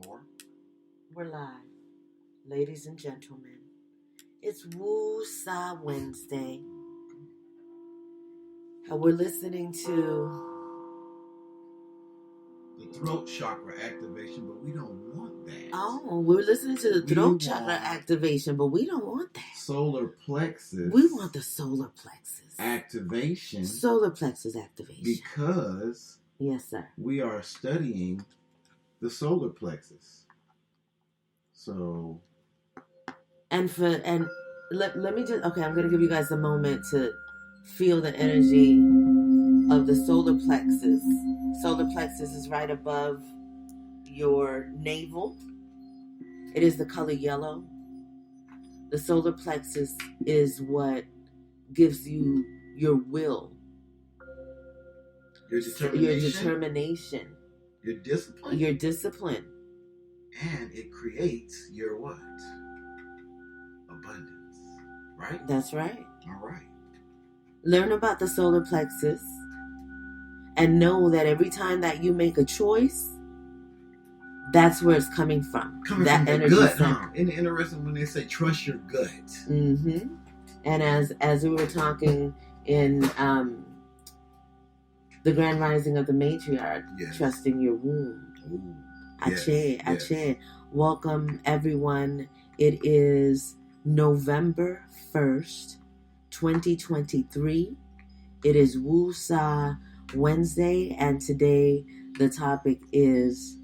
more. We're live, ladies and gentlemen. It's Woosah Wednesday, and we're listening to the throat chakra activation, but we don't want that. Oh, we're listening to the throat chakra activation, but we don't want that. Solar plexus. We want the solar plexus activation. Solar plexus activation. Because yes, sir. We are studying the solar plexus. So let me just I'm gonna give you guys a moment to feel the energy of the solar plexus. Solar plexus is right above your navel. It is the color yellow. The solar plexus is what gives you your will, your determination, your discipline, and it creates your what? Abundance, right? That's right. All right. Learn about the solar plexus and know that every time that you make a choice, that's where it's coming from. That from energy gut, huh? Isn't it interesting when they say trust your gut? Mm-hmm. And as we were talking in the Grand Rising of the Matriarch, yes. Trusting your womb. Ooh. Ache. Welcome, everyone. It is November 1st, 2023. It is Woosah Wednesday, and today the topic is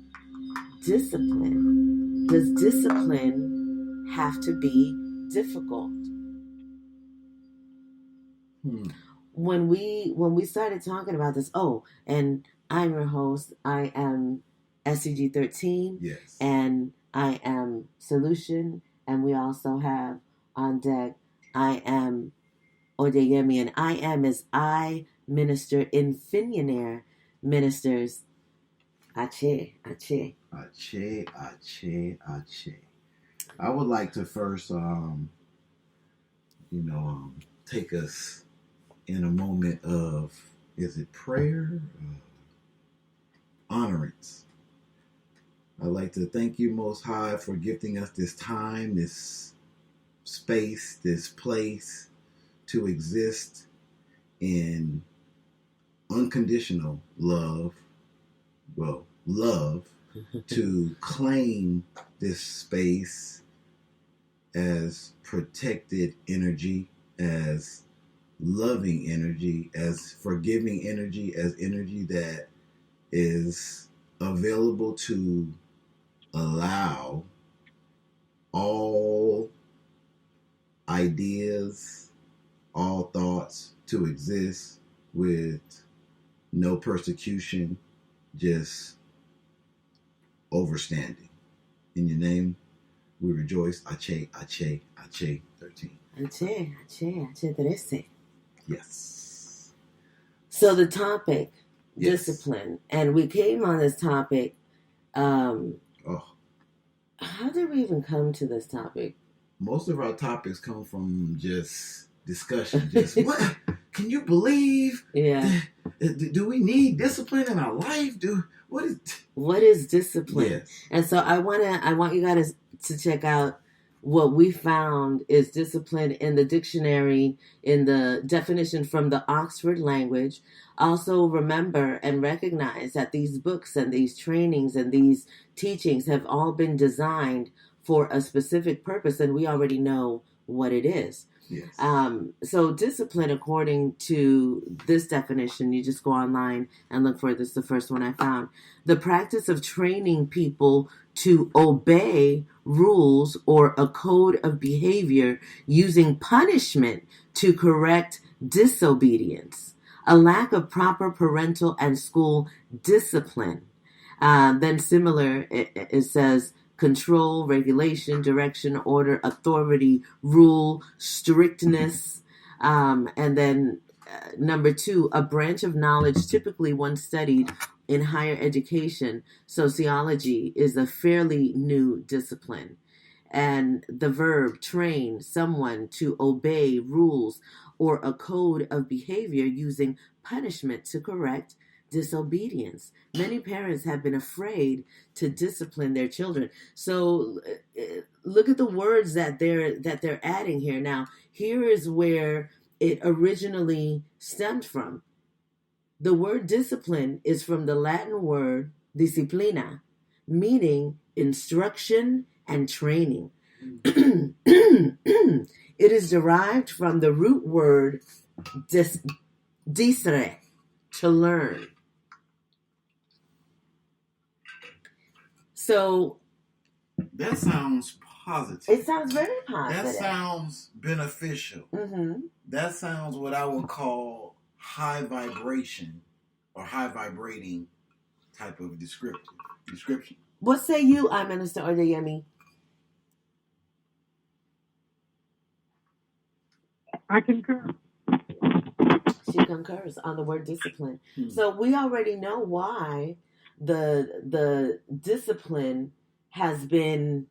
discipline. Does discipline have to be difficult? When we started talking about this, and I'm your host. I am SCG13. Yes. And I am Solution, and we also have on deck I am Odeyemi, and I am as I minister Infinionaire ministers. Ache. I would like to first, take us in a moment of, is it prayer? Honorance. I'd like to thank you, Most High, for gifting us this time, this space, this place to exist in unconditional love. Well, love, to claim this space as protected energy, as loving energy, as forgiving energy, as energy that is available to allow all ideas, all thoughts to exist with no persecution, just overstanding. In your name, we rejoice. Ache 13. Ache 13. Yes. So the topic, yes. Discipline, and we came on this topic. How did we even come to this topic? Most of our topics come from just discussion. Just what? Can you believe? Yeah. Do we need discipline in our life? What is discipline? Yes. And so I want you guys to check out what we found is discipline in the dictionary, in the definition from the Oxford language. Also remember and recognize that these books and these trainings and these teachings have all been designed for a specific purpose, and we already know what it is. Yes. So discipline, according to this definition, you just go online and look for it. This is the first one I found. The practice of training people to obey rules or a code of behavior using punishment to correct disobedience, a lack of proper parental and school discipline. Then similar, it says control, regulation, direction, order, authority, rule, strictness. And then number 2, a branch of knowledge typically one studied in higher education. Sociology is a fairly new discipline. And the verb train someone to obey rules or a code of behavior using punishment to correct disobedience. Many parents have been afraid to discipline their children. So look at the words that they're adding here. Now, here is where it originally stemmed from. The word discipline is from the Latin word disciplina, meaning instruction and training. It is derived from the root word discere, to learn. So that sounds positive. It sounds very positive. That sounds beneficial. Mm-hmm. That sounds what I would call high vibration or high vibrating type of description. What say you, I Minister Odeyemi? I concur. She concurs on the word discipline. So we already know why the discipline has been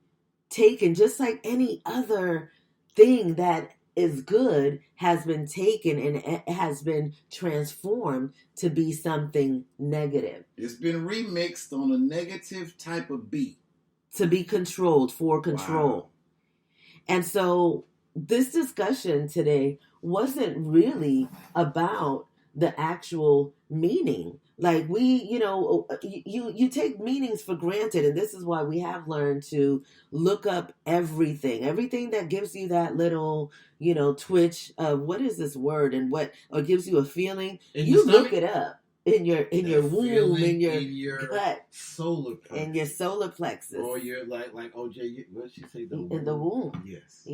taken, just like any other thing that is good has been taken and it has been transformed to be something negative. It's been remixed on a negative type of beat. To be controlled, for control. Wow. And so this discussion today wasn't really about the actual meaning. Like you take meanings for granted, and this is why we have learned to look up everything that gives you that little, twitch of what is this word and what, or gives you a feeling. You look it up in your womb, in your gut, solar plexus. In your solar plexus, or your like OJ. What did she say? In the womb. Yes.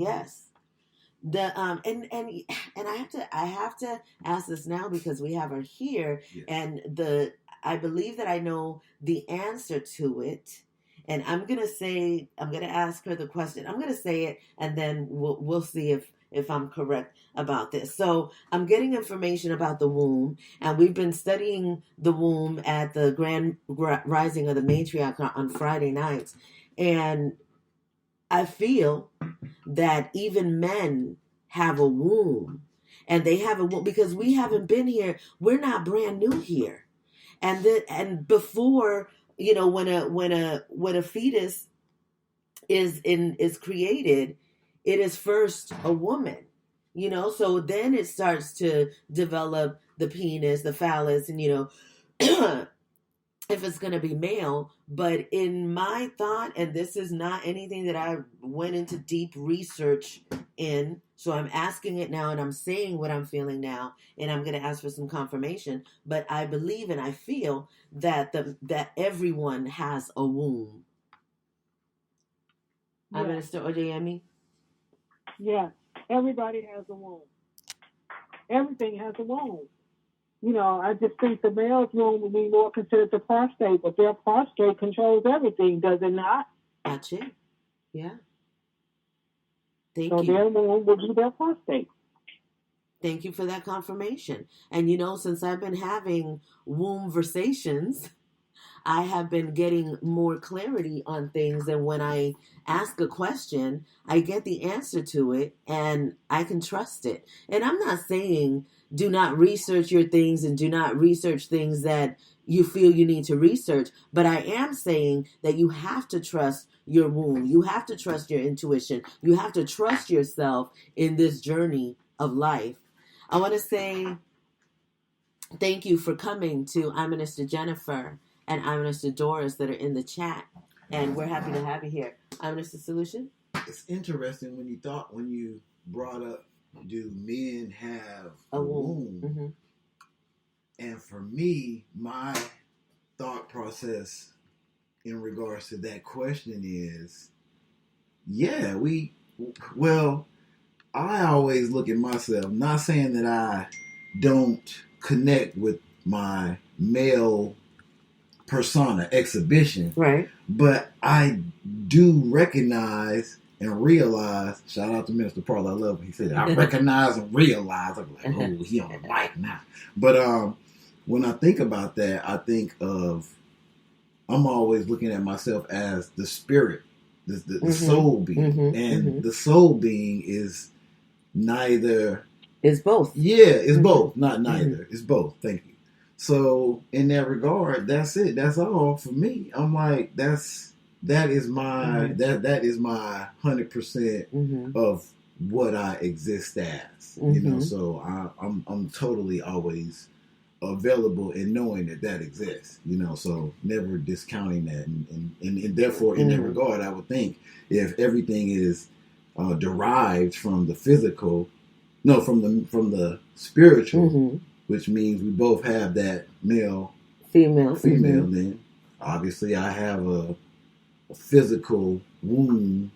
The and I have to ask this now because we have her here, yes. And I believe that I know the answer to it, and I'm gonna ask her the question. I'm gonna say it, and then we'll see if I'm correct about this. So I'm getting information about the womb, and we've been studying the womb at the Grand Rising of the Matriarch on Friday nights, and I feel that even men have a womb, and they have a womb because we haven't been here. We're not brand new here, and before when a fetus is created, it is first a woman, so then it starts to develop the penis, the phallus, and if it's going to be male. But in my thought, and this is not anything that I went into deep research in, so I'm asking it now and I'm saying what I'm feeling now, and I'm going to ask for some confirmation, but I believe and I feel that that everyone has a womb. Yeah. I'm Minister Odeyemi? Yeah, everybody has a womb. Everything has a womb. I just think the male's womb would be more considered the prostate, but their prostate controls everything, does it not? That's it. Yeah. So their womb would be their prostate. Thank you for that confirmation. And since I've been having womb-versations, I have been getting more clarity on things, and when I ask a question, I get the answer to it, and I can trust it. And I'm not saying do not research your things and do not research things that you feel you need to research, but I am saying that you have to trust your womb. You have to trust your intuition. You have to trust yourself in this journey of life. I want to say thank you for coming to I'm Minister Jennifer and I'm Minister Doris that are in the chat, and we're happy to have you here. I'm Minister Solution. It's interesting when you brought up, do men have a womb? Mm-hmm. And for me, my thought process in regards to that question is, yeah, I always look at myself, not saying that I don't connect with my male persona, exhibition, right? But I do recognize and realize, shout out to Minister Paul, I love what he said, I recognize and realize. I'm like, oh, he on the mic now. But when I think about that, I think of, I'm always looking at myself as the spirit, the mm-hmm. soul being. Mm-hmm. And mm-hmm. the soul being is neither. It's both. Yeah, it's mm-hmm. both. Not neither. Mm-hmm. It's both. Thank you. So in that regard, that's it. That's all for me. I'm like, that is my that is my 100% of what I exist as. You know, so I'm totally always available and knowing that exists. You know, so never discounting that, and therefore in that regard, I would think if everything is derived from the physical, no, from the spiritual, which means we both have that male, female. Then obviously I have a physical wound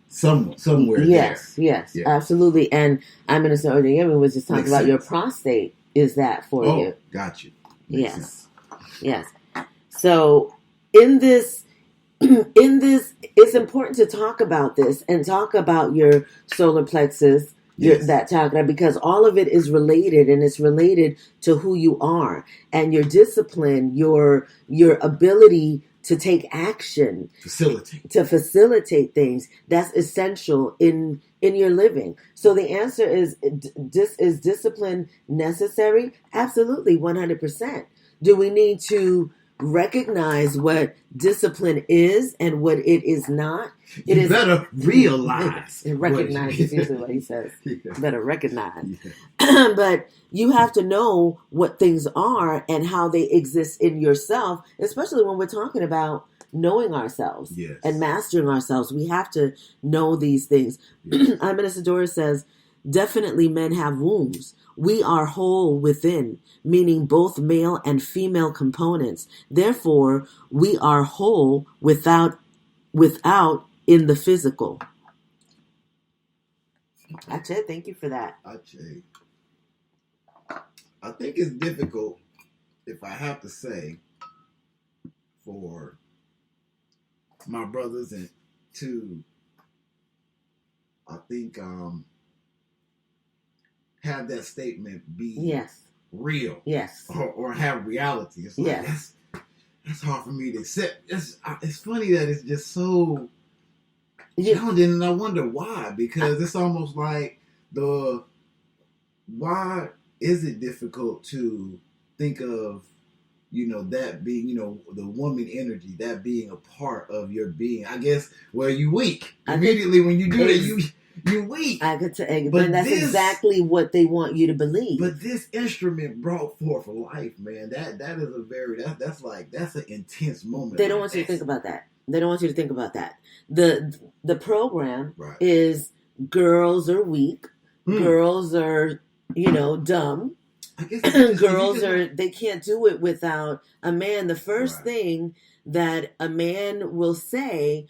somewhere yes, there. Yes, absolutely. And I'm going to say, Yemi was just talking about your prostate. Is that for you? Oh, got you. Yes. So in this, it's important to talk about this and talk about your solar plexus, that chakra, because all of it is related, and it's related to who you are and your discipline, your ability to take action, to facilitate things. That's essential in your living. So the answer is discipline necessary? Absolutely, 100%. Do we need to recognize what discipline is and what it is not? You better realize. Recognize is usually what he says. Better recognize. But you have to know what things are and how they exist in yourself, especially when we're talking about knowing ourselves and mastering ourselves. We have to know these things. Minister Doris says, definitely men have wombs. We are whole within, meaning both male and female components. Therefore, we are whole without in the physical. Ache, thank you for that. Ache. I think it's difficult, if I have to say, for my brothers and to, I think, have that statement be real, or have reality. It's like that's hard for me to accept. It's funny that it's just so challenging, and I wonder why. Because it's almost like why is it difficult to think of, that being, the woman energy, that being a part of your being? I guess, well, you weak immediately when you do that. You're weak. I could say, but that's exactly what they want you to believe. But this instrument brought forth life, man. That is that's an intense moment. They don't want you to think about that. They don't want you to think about that. The program is girls are weak, girls are dumb. I guess girls they can't do it without a man. The first thing that a man will say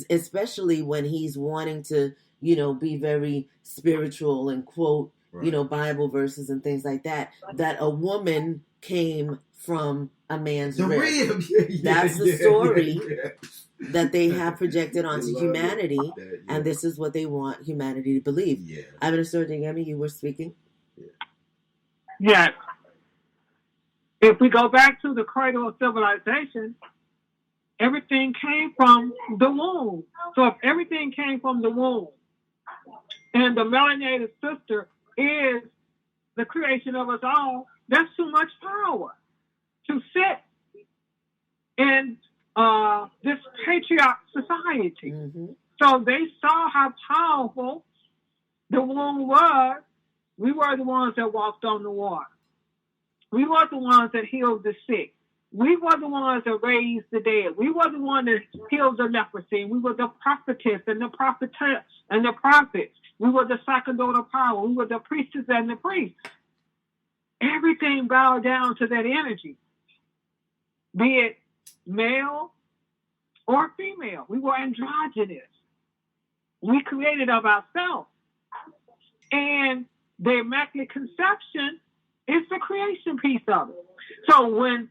especially when he's wanting to be very spiritual and quote, Bible verses and things like that, that a woman came from a man's rib. That's the story that they have projected onto humanity, and this is what they want humanity to believe. I'm going to start, Yemi, you were speaking? Yes. If we go back to the cradle of civilization, everything came from the womb. So if everything came from the womb, and the melanated sister is the creation of us all, that's too much power to sit in this patriarch society. So they saw how powerful the womb was. We were the ones that walked on the water. We were the ones that healed the sick. We were the ones that raised the dead. We were the ones that healed the leprosy. We were the prophetess and the prophetess and the prophets. We were the sacerdotal power. We were the priestess and the priests. Everything bowed down to that energy, be it male or female. We were androgynous. We created of ourselves. And the Immaculate Conception is the creation piece of it. So when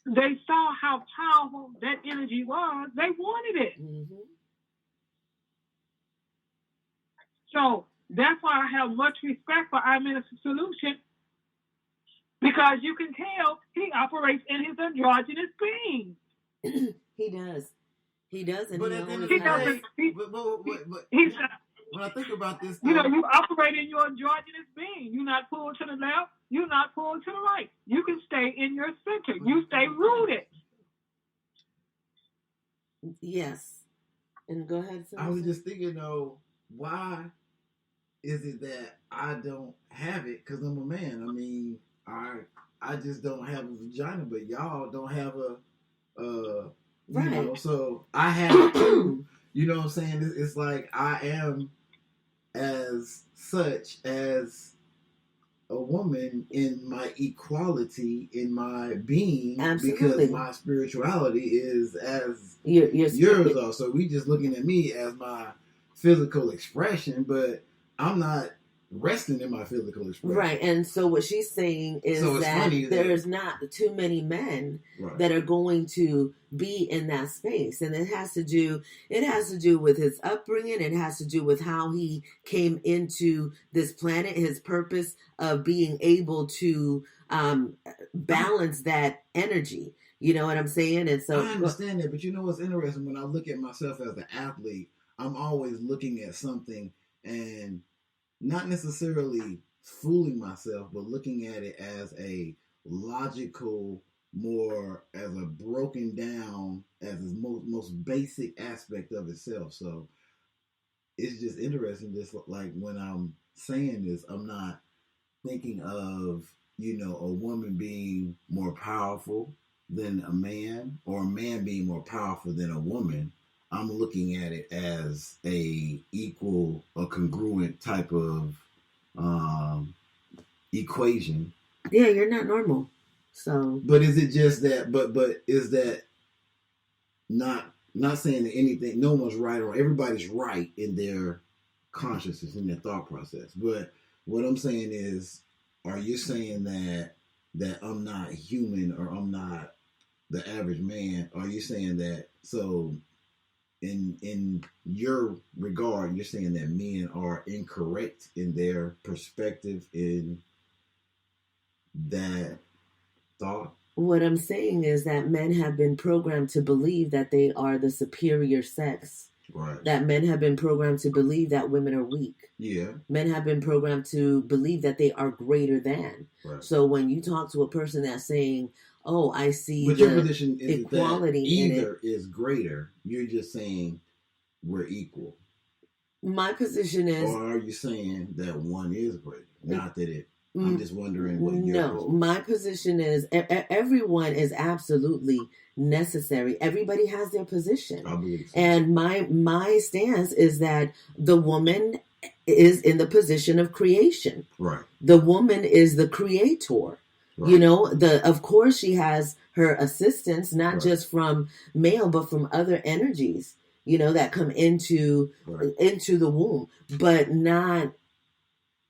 they saw how powerful that energy was, they wanted it. So that's why I have much respect for our Minister Solution, because you can tell he operates in his androgynous being. He does. And but when I think about this, you operate in your androgynous being. You're not pulled to the left. You're not pulled to the right. You can stay in your center. You stay rooted. Yes. And go ahead, I was just thinking, though, why is it that I don't have it? Because I'm a man. I mean, I just don't have a vagina, but y'all don't have a, you know, so I have it too. You know what I'm saying? It's like I am as such as a woman in my equality, in my being, Absolutely. because my spirituality is as yours are. So we just looking at me as my physical expression, but I'm not resting in my physical expression. Right. And so what she's saying is that there's not too many men that are going to be in that space. And it has to do with his upbringing. It has to do with how he came into this planet, his purpose of being able to balance that energy. You know what I'm saying? And so I understand that, but you know what's interesting? When I look at myself as an athlete, I'm always looking at something and not necessarily fooling myself, but looking at it as a logical, more as a broken down, as its most basic aspect of itself. So it's just interesting, just like when I'm saying this, I'm not thinking of, you know, a woman being more powerful than a man, or a man being more powerful than a woman. I'm looking at it as a equal, a congruent type of equation. Yeah, you're not normal. So, but is it just that? But is that not saying that anything? No one's right or everybody's right in their consciousness, in their thought process. But what I'm saying is, are you saying that I'm not human, or I'm not the average man? Are you saying that so? In your regard, you're saying that men are incorrect in their perspective in that thought? What I'm saying is that men have been programmed to believe that they are the superior sex. Right. That men have been programmed to believe that women are weak. Yeah. Men have been programmed to believe that they are greater than. Right. So when you talk to a person that's saying, "Oh, I see," but your position is equality that either is greater. You're just saying we're equal. My position is, or are you saying that one is greater? Not that it. I'm just wondering what your my position is everyone is absolutely necessary. Everybody has their position. I believe so. And my stance is that the woman is in the position of creation. Right. The woman is the creator. Right. You know, of course she has her assistance, not just from male, but from other energies, you know, that come into the womb, but not.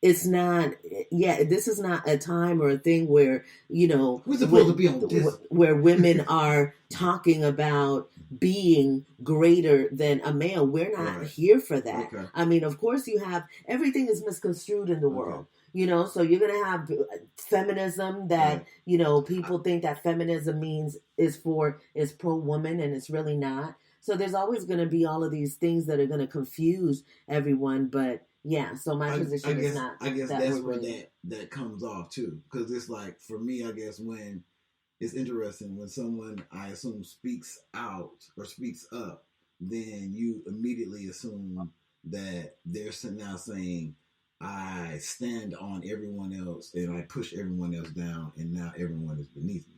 It's not, this is not a time or a thing where, you know, we're supposed to be on this. Where women are talking about being greater than a male. We're not here for that. Okay. I mean, of course everything is misconstrued in the world, you know, so you're going to have feminism that, you know, people think that feminism is pro-woman, and it's really not. So there's always going to be all of these things that are going to confuse everyone, but yeah, so my position is not. I guess that's where that comes off too, because it's like, for me, I guess when it's interesting when someone, I assume, speaks out or speaks up, then you immediately assume that they're now saying, I stand on everyone else and I push everyone else down, and now everyone is beneath me.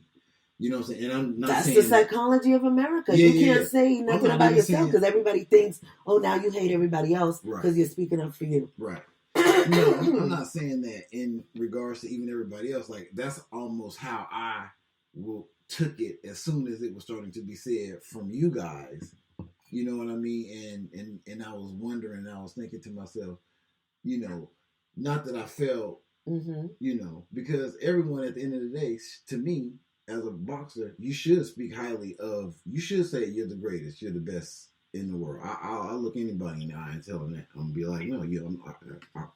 You know what I'm saying? And I'm not That's saying the psychology of America. You can't say nothing about yourself because everybody thinks, oh, now you hate everybody else because you're speaking up for you. Right. No, I'm not saying that in regards to even everybody else. Like, that's almost how I took it as soon as it was starting to be said from you guys. You know what I mean? And I was wondering, I was thinking to myself, you know, not that I felt, you know, because everyone at the end of the day, to me, as a boxer, you should speak highly of. You should say you're the greatest, you're the best in the world. I'll look anybody in the eye and tell them that. I'm gonna be like, no,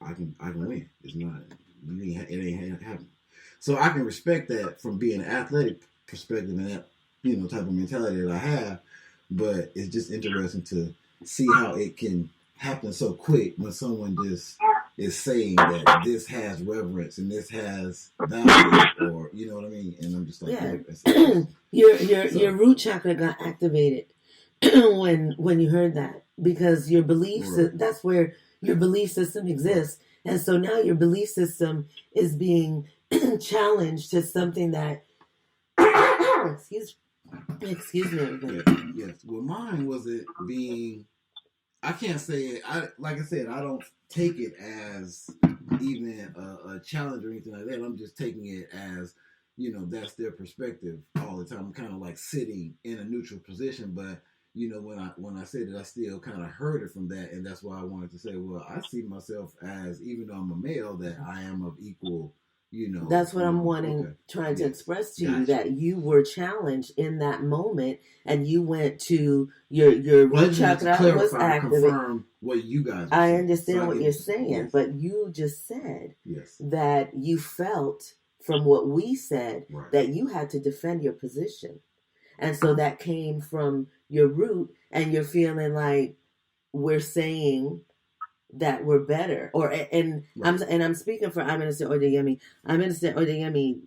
I can win. It's not. It ain't happening. So I can respect that from being an athletic perspective and that, you know, type of mentality that I have. But it's just interesting to see how it can happen so quick when someone just is saying that this has reverence and this has value, or you know what I mean. And I'm just like, yeah. Your root chakra got activated when you heard that, because your beliefs, that's where your belief system exists. And so now your belief system is being challenged to something that excuse me, everybody. Yes. Well, mine was it being, I can't say it. Like I said, I don't take it as even a challenge or anything like that. I'm just taking it as, that's their perspective all the time. I'm kind of like sitting in a neutral position, but when I said it, I still kind of heard it from that, and that's why I wanted to say, well, I see myself as, even though I'm a male, that I am of equal. That's what I'm trying to express to you, that you were challenged in that moment, and you went to your root chakra was activated. Confirm what you guys. I understand what you're saying, but you just said that you felt from what we said that you had to defend your position, and so that came from your root, and you're feeling like we're saying that we're better, I'm speaking for I'm Minister Odeyemi. Minister Odeyemi,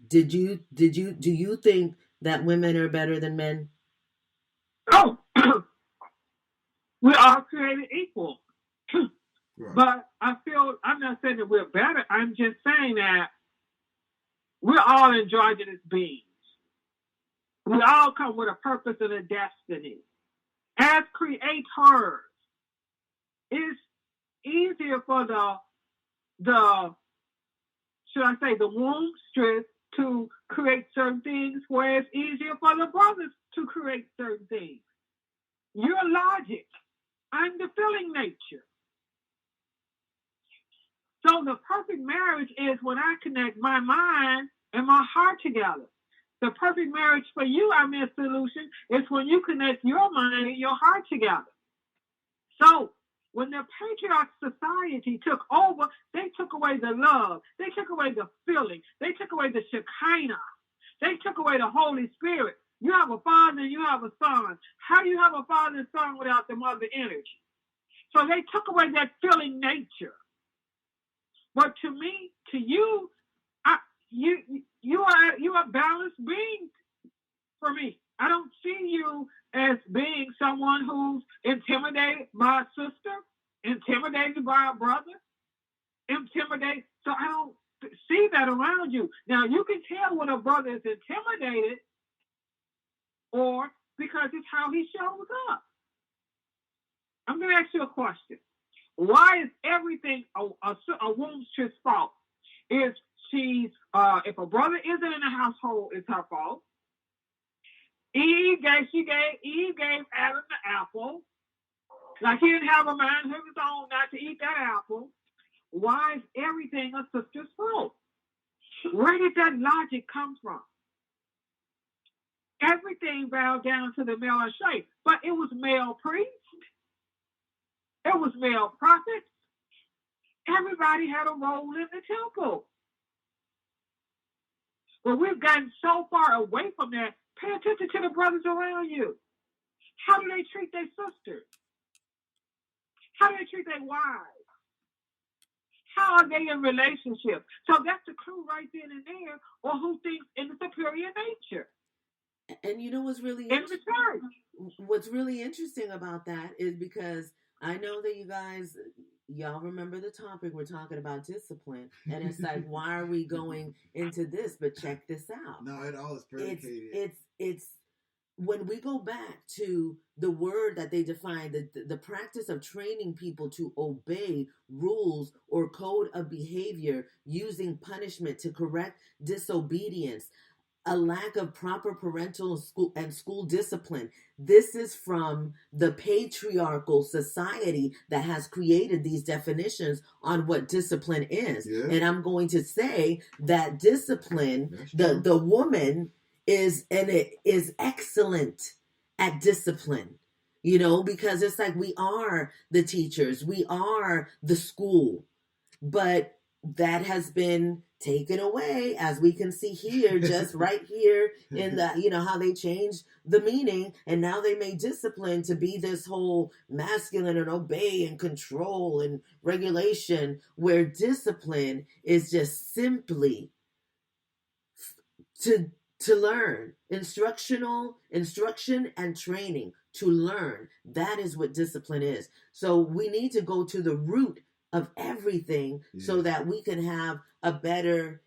do you think that women are better than men? Oh, we are created equal. But I feel, I'm not saying that we're better. I'm just saying that we're all androgynous beings. We all come with a purpose and a destiny. As creators, it's easier for the should I say the womb stress to create certain things, where it's easier for the brothers to create certain things. You're logic. I'm the feeling nature. So the perfect marriage is when I connect my mind and my heart together. The perfect marriage for you, I'm in solution, is when you connect your mind and your heart together. So when the patriarch society took over, they took away the love. They took away the feeling. They took away the Shekinah. They took away the Holy Spirit. You have a father and you have a son. How do you have a father and son without the mother energy? So they took away that feeling nature. But to me, to you, you are a balanced being for me. I don't see you as being someone who's intimidated by a sister, intimidated by a brother, intimidated. So I don't see that around you. Now, you can tell when a brother is intimidated, or because it's how he shows up. I'm going to ask you a question. Why is everything a woman's fault? If if a brother isn't in the household, it's her fault. Eve gave Adam the apple. Like he didn't have a mind of his own not to eat that apple. Why is everything a sister's fault? Where did that logic come from? Everything bowed down to the male shape, but it was male priests. It was male prophets. Everybody had a role in the temple. But we've gotten so far away from that. Pay attention to the brothers around you. How do they treat their sisters? How do they treat their wives? How are they in relationships? So that's the clue right then and there, or who thinks in the superior nature. And you know what's really in the church. What's really interesting about that is because I know that y'all remember the topic, we're talking about discipline, and it's like, why are we going into this? But check this out. No, it all is predicated. It's when we go back to the word that they define, the practice of training people to obey rules or code of behavior using punishment to correct disobedience, a lack of proper parental school discipline. This is from the patriarchal society that has created these definitions on what discipline is. Yeah. And I'm going to say that discipline, the woman is excellent at discipline, because it's like we are the teachers, we are the school, but that has been taken away, as we can see here, just right here in the, how they changed the meaning, and now they made discipline to be this whole masculine and obey and control and regulation, where discipline is just simply to learn, instruction and training to learn. That is what discipline is. So we need to go to the root of everything so that we can have a better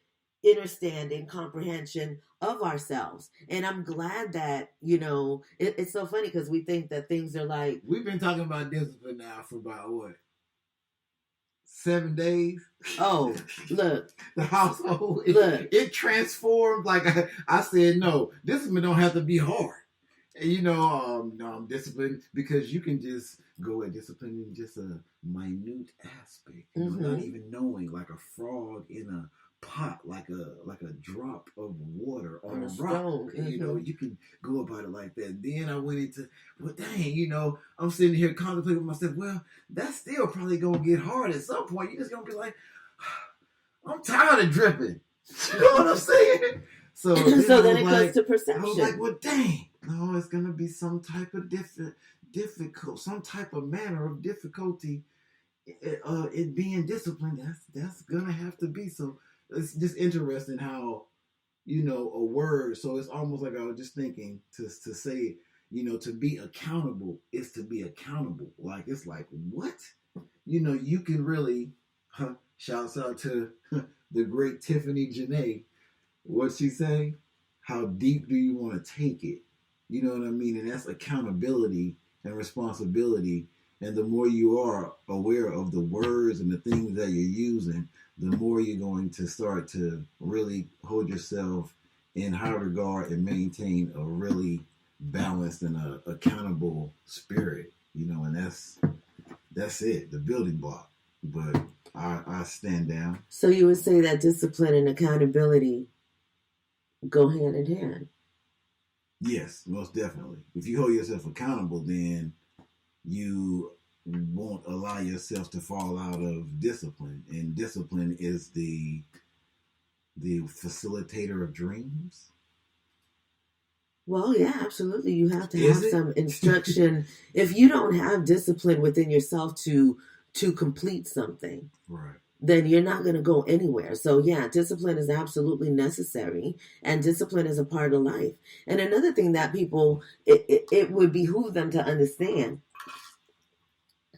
understanding, comprehension of ourselves. And I'm glad that, it's so funny because we think that things are like... We've been talking about discipline now for about what? 7 days. Oh, look. The household. Look. It transformed. Like I said, no, discipline don't have to be hard. And no, I'm disciplined because you can just go at discipline in just a minute aspect. Not even knowing, like a frog in a pot, like a drop of water on a rock. You can go about it like that. Then I went into, well, dang, I'm sitting here contemplating with myself, well, that's still probably gonna get hard at some point. You're just gonna be like, I'm tired of dripping. You know what I'm saying? So then it comes to perception. I was like, well, dang, no, it's gonna be some type of difficult, some type of manner of difficulty. It being disciplined, that's gonna have to be. So it's just interesting how, a word. So it's almost like I was just thinking to say, to be accountable is to be accountable. Like, it's like, what? You can really, shouts out to the great Tiffany Janae. What's she say? How deep do you want to take it? You know what I mean? And that's accountability and responsibility. And the more you are aware of the words and the things that you're using, the more you're going to start to really hold yourself in high regard and maintain a really balanced and accountable spirit. And that's it, the building block. But I stand down. So you would say that discipline and accountability go hand in hand? Yes, most definitely. If you hold yourself accountable, then you won't allow yourself to fall out of discipline. And discipline is the facilitator of dreams. Well, yeah, absolutely. You have to have some instruction. If you don't have discipline within yourself to complete something, right, then you're not going to go anywhere. So yeah, discipline is absolutely necessary, and discipline is a part of life. And another thing that people, it would behoove them to understand,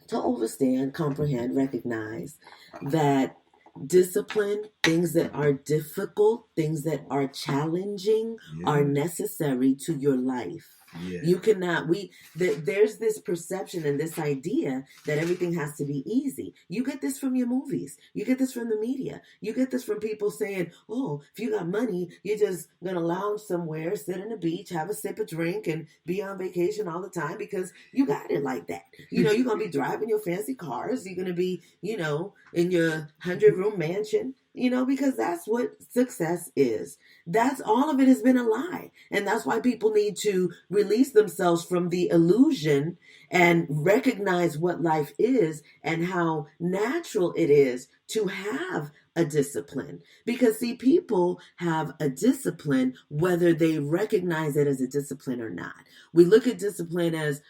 to understand, comprehend, recognize that discipline, things that are difficult, things that are challenging, are necessary to your life. Yeah. You cannot, there's this perception and this idea that everything has to be easy. You get this from your movies. You get this from the media. You get this from people saying, oh, if you got money, you're just going to lounge somewhere, sit on the beach, have a sip of drink, and be on vacation all the time because you got it like that. You're going to be driving your fancy cars. You're going to be, in your 100-room mansion. Because that's what success is. That's all of it has been a lie. And that's why people need to release themselves from the illusion and recognize what life is and how natural it is to have a discipline. Because see, people have a discipline whether they recognize it as a discipline or not. We look at discipline as,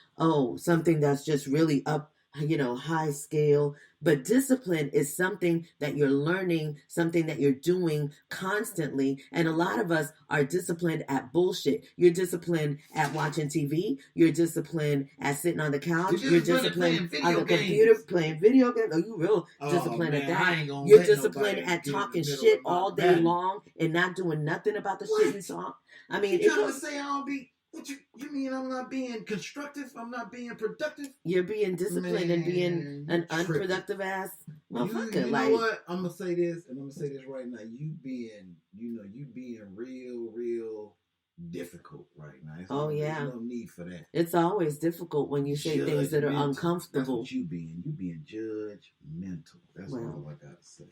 something that's just really up, high scale. But discipline is something that you're learning, something that you're doing constantly. And a lot of us are disciplined at bullshit. You're disciplined at watching TV. You're disciplined at sitting on the couch. You're disciplined on the computer playing video games. Oh, you real disciplined at that. You're disciplined at talking shit all day long and not doing nothing about the shit you talk. I mean, you trying to say I don't be... What you mean I'm not being constructive? I'm not being productive? You're being disciplined and being an unproductive ass motherfucker. You know what? I'm gonna say this, and I'm gonna say this right now. You being real difficult right now. There's no need for that. It's always difficult when you say things that are uncomfortable. That's what you being judgmental. That's all I gotta say.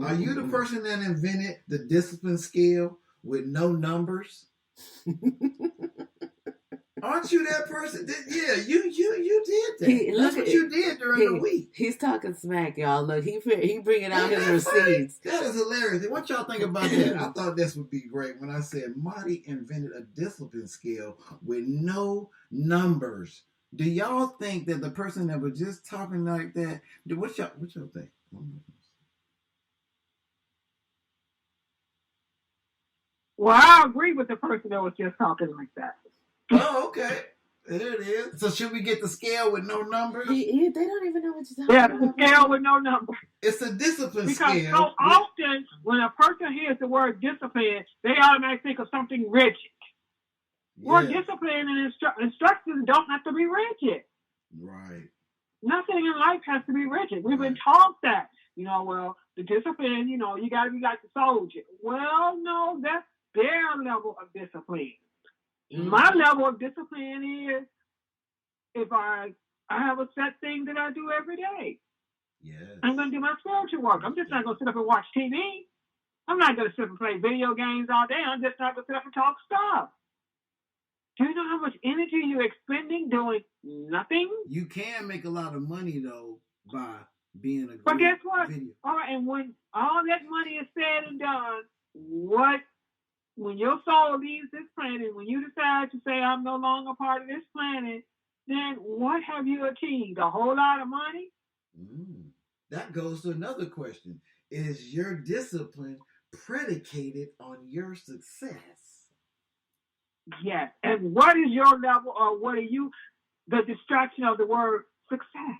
Are you the person that invented the discipline scale with no numbers? Aren't you that person? Yeah, you did that. That's what at you did during the week. He's talking smack, y'all. Look, he bringing out Ain't his that funny? receipts. That is hilarious. What y'all think about that? I thought this would be great when I said Marty invented a discipline scale with no numbers. Do y'all think that the person that was just talking like that? What y'all think? Well, I agree with the person that was just talking like that. Oh, okay. There it is. So should we get the scale with no numbers? They don't even know what you're talking Yeah, about. the scale with no number. It's a discipline Because scale. so often when a person hears the word discipline, they automatically think of something rigid. Yeah. Well, discipline and instructions don't have to be rigid. Right. Nothing in life has to be rigid. We've been taught that. Well, the discipline, you got to be like the soldier. Well, no, that's their level of discipline. Mm-hmm. My level of discipline is if I have a set thing that I do every day. Yes. I'm going to do my spiritual work. I'm just not going to sit up and watch TV. I'm not going to sit up and play video games all day. I'm just not going to sit up and talk stuff. Do you know how much energy you're expending doing nothing? You can make a lot of money, though, by being a great But guess what? video. All right, and when all that money is said and done, when your soul leaves this planet, when you decide to say, I'm no longer part of this planet, then what have you achieved? A whole lot of money? That goes to another question. Is your discipline predicated on your success? Yes. And what is your level, or what are you, the distraction of the word success?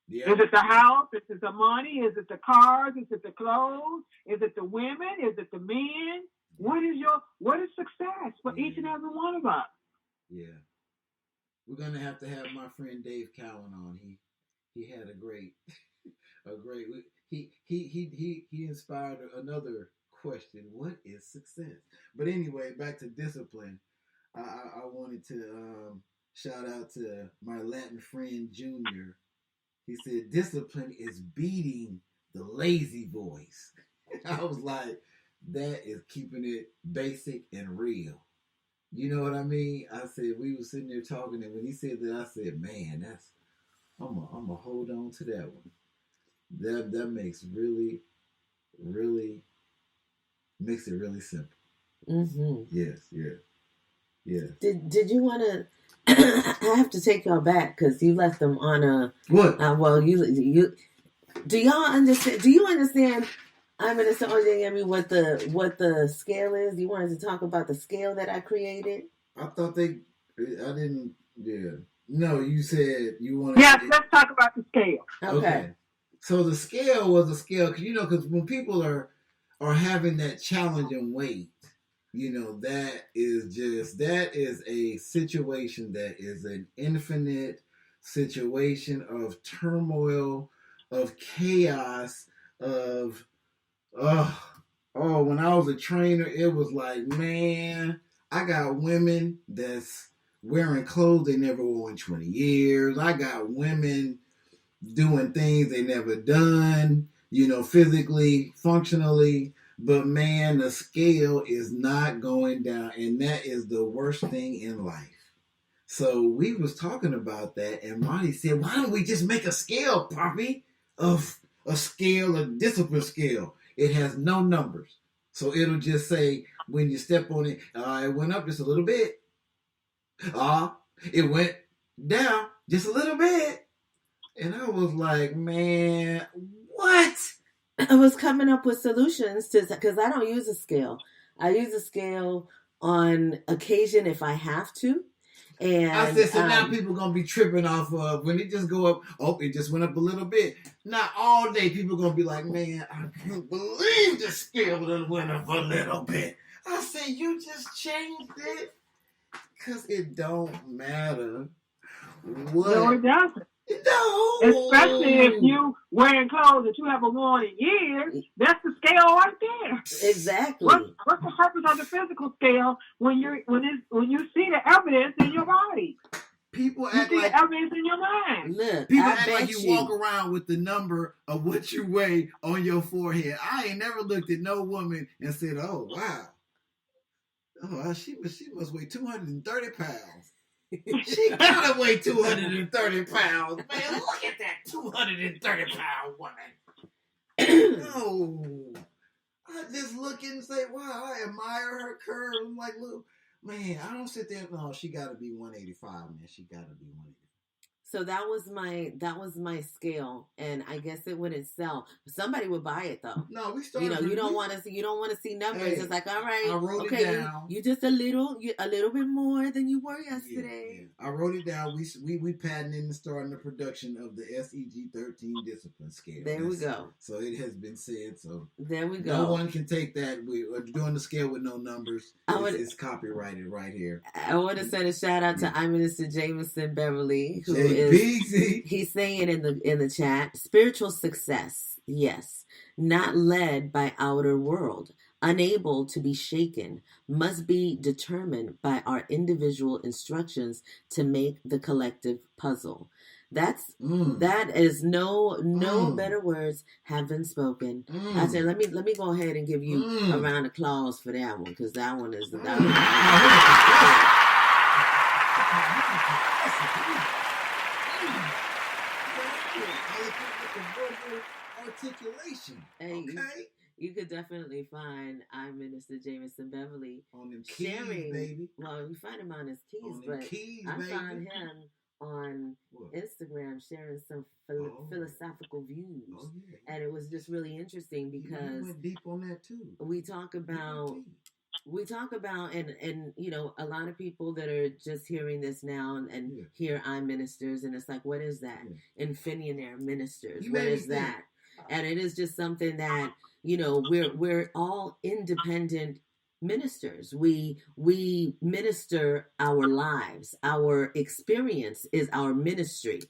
Yeah. Is it the house? Is it the money? Is it the cars? Is it the clothes? Is it the women? Is it the men? What is success for each and every one of us? Yeah. We're gonna have to have my friend Dave Cowan on. He had a great he inspired another question. What is success? But anyway, back to discipline. I wanted to shout out to my Latin friend Junior. He said discipline is beating the lazy voice. I was like, that is keeping it basic and real. You know what I mean? I said, we were sitting there talking, and when he said that, I said, man, I'm gonna hold on to that one. That makes really makes it really simple. Mm-hmm. Yes. Did you want to? I have to take y'all back because you left them on a what? Well, you do y'all understand? Do you understand? I'm going to tell what the scale is. You wanted to talk about the scale that I created. I thought I didn't. Yeah. No, you said you wanted. Yes, let's talk about the scale. Okay. So the scale was a scale because when people are having that challenging weight, that is a situation that is an infinite situation of turmoil, of chaos, of when I was a trainer, it was like, man, I got women that's wearing clothes they never wore in 20 years. I got women doing things they never done, physically, functionally. But man, the scale is not going down, and that is the worst thing in life. So we was talking about that, and Marty said, why don't we just make a scale, Poppy, of a scale, a discipline scale. It has no numbers. So it'll just say, when you step on it, it went up just a little bit. It went down just a little bit. And I was like, man, what? I was coming up with solutions because I don't use a scale. I use a scale on occasion if I have to. And I said, so now people going to be tripping off of when it just go up, it just went up a little bit. Not all day people going to be like, man, I can't believe the scale done went up a little bit. I said, you just changed it because it don't matter what. No, it doesn't. No. Especially if you wearing clothes that you haven't worn in years, that's the scale right there. Exactly. What's the purpose of the physical scale when you see the evidence in your body? People act like the evidence in your mind. Look, people act like you walk around with the number of what you weigh on your forehead. I ain't never looked at no woman and said, "Oh wow." Oh, she must weigh 230 pounds. She gotta weigh 230 pounds. Man, look at that 230-pound woman. No. I just look and say, wow, I admire her curve. I'm like, look, man, I don't sit there. No, she gotta be 185, man. She gotta be 185. So that was my scale, and I guess it wouldn't sell. Somebody would buy it though. No, we started. You don't want to see numbers. Hey, it's like, all right, I wrote it down. You just a little bit more than you were yesterday. Yeah. I wrote it down. We patented and starting the production of the SEG 13 discipline scale. There we go. So it has been said. So there we go. No one can take that. We're doing the scale with no numbers. It's copyrighted right here. I want to send a shout out to Minister Jameson Beverly, who is. He's saying in the chat, spiritual success, yes, not led by outer world, unable to be shaken, must be determined by our individual instructions to make the collective puzzle. That is no better words have been spoken. I said, let me go ahead and give you a round of applause for that one, because that one is articulation. Okay. You could definitely find Minister Jameson Beverly on them keys, sharing, baby. Well, you find him on his keys, but I found him on Instagram sharing some philosophical views, and it was just really interesting because you went deep on that too. We talk about and a lot of people that are just hearing this now and hear I'm ministers, and it's like, what is that? Infinionaire ministers. What is that? And it is just something that, we're all independent ministers. We minister our lives. Our experience is our ministry.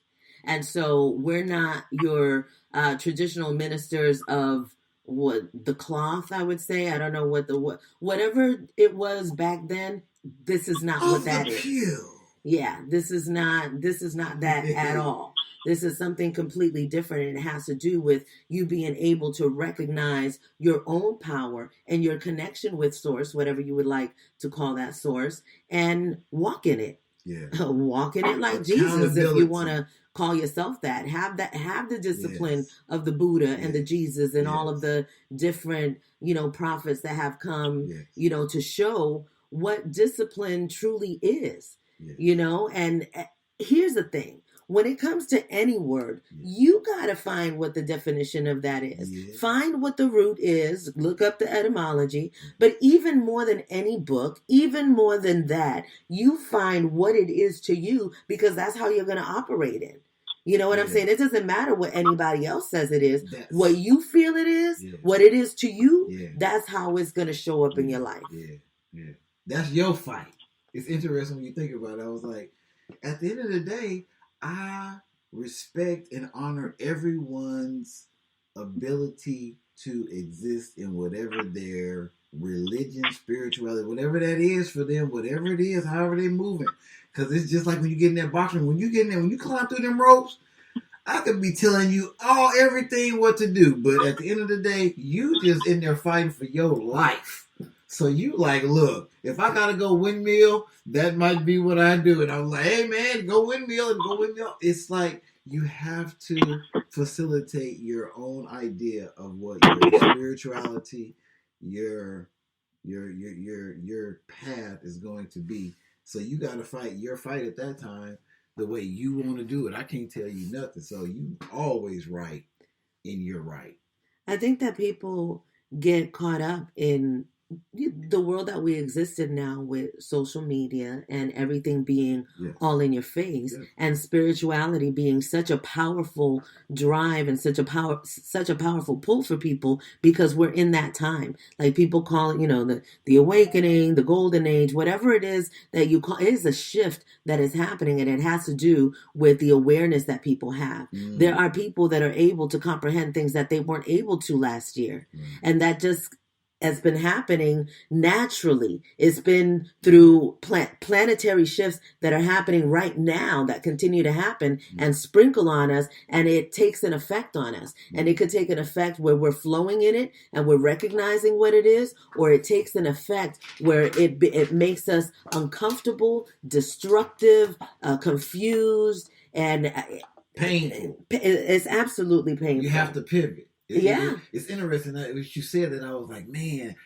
And so we're not your traditional ministers of the cloth, I would say. I don't know whatever it was back then. This is not what that is. Yeah, this is not that at all. This is something completely different, and it has to do with you being able to recognize your own power and your connection with source, whatever you would like to call that source, and walk in it. Yeah. Walk in it like Jesus, if you want to call yourself that. Have the discipline of the Buddha and the Jesus and all of the different, prophets that have come, to show what discipline truly is. And here's the thing. When it comes to any word, you got to find what the definition of that is. Yeah. Find what the root is. Look up the etymology. But even more than any book, even more than that, you find what it is to you, because that's how you're going to operate in. You know what I'm saying? It doesn't matter what anybody else says it is. What you feel it is, what it is to you, that's how it's going to show up in your life. Yeah. That's your fight. It's interesting when you think about it. I was like, at the end of the day, I respect and honor everyone's ability to exist in whatever their religion, spirituality, whatever that is for them, whatever it is, however they're moving. Because it's just like when you get in that boxing, when you climb through them ropes, I could be telling you everything what to do. But at the end of the day, you just in there fighting for your life. So you like, look, if I got to go windmill, that might be what I do. And I'm like, hey, man, go windmill. It's like you have to facilitate your own idea of what your spirituality, your path is going to be. So you got to fight your fight at that time the way you want to do it. I can't tell you nothing. So you always right in your right. I think that people get caught up in the world that we exist in now, with social media and everything being all in your face, and spirituality being such a powerful drive and such a powerful pull for people, because we're in that time. Like people call it, the awakening, the golden age, whatever it is that you call it, is a shift that is happening, and it has to do with the awareness that people have. There are people that are able to comprehend things that they weren't able to last year, and that just has been happening naturally. It's been through planetary shifts that are happening right now that continue to happen and sprinkle on us, and it takes an effect on us. And it could take an effect where we're flowing in it and we're recognizing what it is, or it takes an effect where it makes us uncomfortable, destructive, confused, and painful. It's absolutely painful. You have to pivot. Yeah. It's interesting that you said that. I was like, man,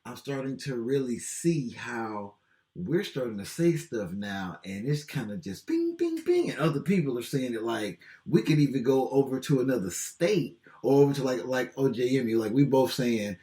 I'm starting to really see how we're starting to say stuff now, and it's kind of just ping, ping, ping, and other people are saying it like we could even go over to another state or over to like OJMU, like we both saying,